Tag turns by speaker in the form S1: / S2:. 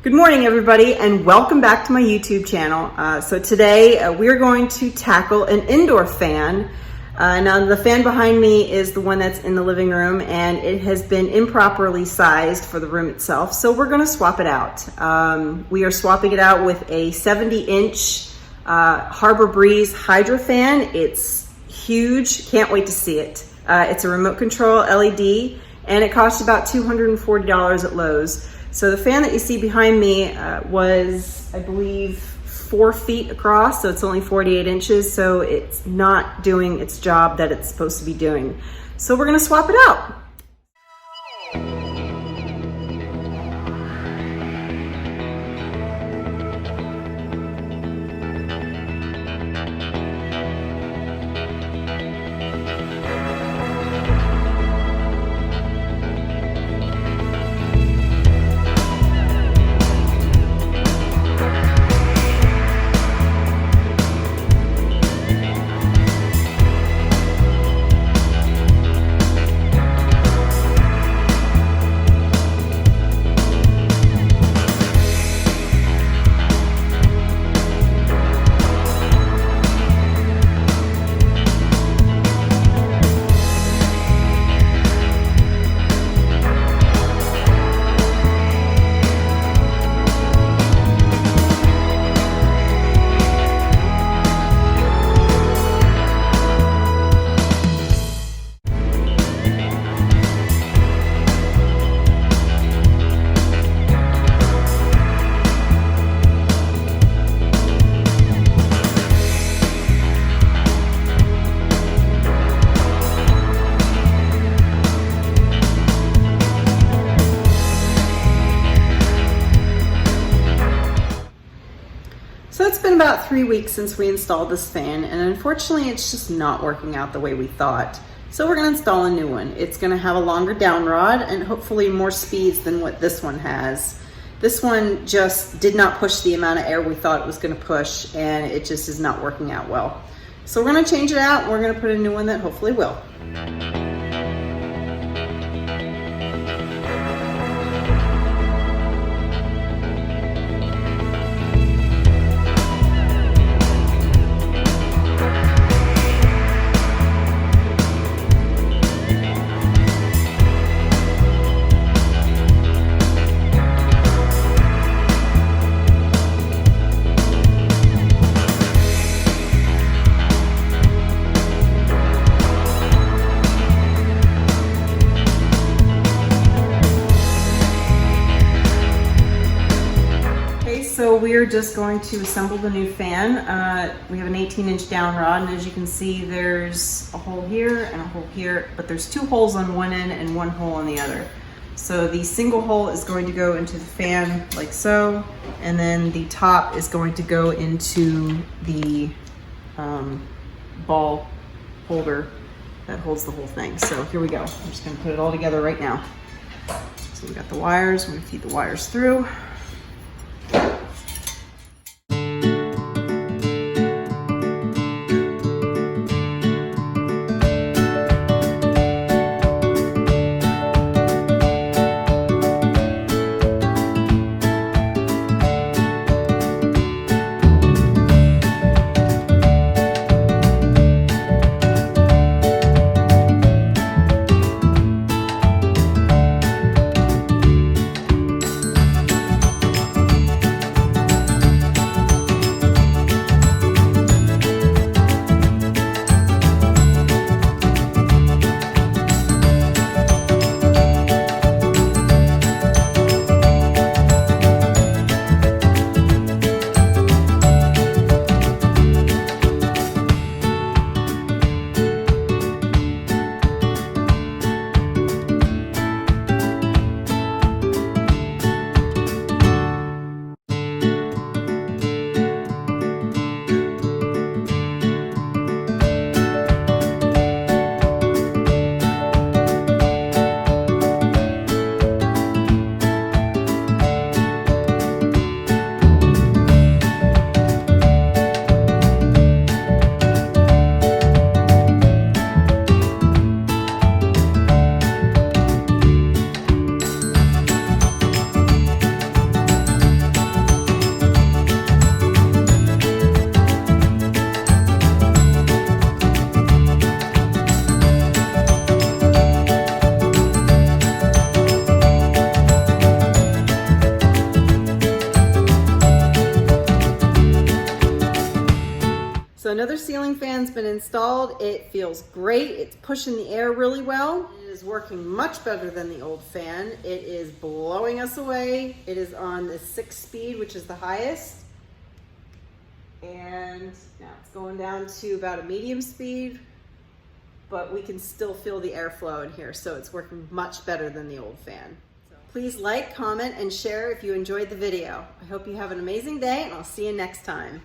S1: Good morning, everybody, and welcome back to my YouTube channel. So today we're going to tackle an indoor fan. Now the fan behind me is the one that's in the living room, and it has been improperly sized for the room itself. So we're going to swap it out. We are swapping it out with a 70-inch Harbor Breeze Hydra fan. It's huge. Can't wait to see it. It's a remote control LED, and it costs about $240 at Lowe's. So the fan that you see behind me was, I believe, 4 feet across, so it's only 48 inches, so it's not doing its job that it's supposed to be doing. So we're gonna swap it out. So it's been about 3 weeks since we installed this fan, and unfortunately it's just not working out the way we thought. So we're gonna install a new one. It's gonna have a longer down rod and hopefully more speeds than what this one has. This one just did not push the amount of air we thought it was gonna push, and it just is not working out well. So we're gonna change it out, and we're gonna put a new one that hopefully will. So we're just going to assemble the new fan. We have an 18-inch down rod, and as you can see, there's a hole here and a hole here, but there's 2 holes on one end and 1 hole on the other. So the single hole is going to go into the fan like so, and then the top is going to go into the ball holder that holds the whole thing. So here we go. I'm just gonna put it all together right now. So we got the wires, we're gonna feed the wires through. another ceiling fan's been installed. It feels great. It's pushing the air really well. It is working much better than the old fan. It is blowing us away. It is on the 6 speed, which is the highest. And now it's going down to about a medium speed, but we can still feel the airflow in here. So it's working much better than the old fan. Please like, comment, and share if you enjoyed the video. I hope you have an amazing day, and I'll see you next time.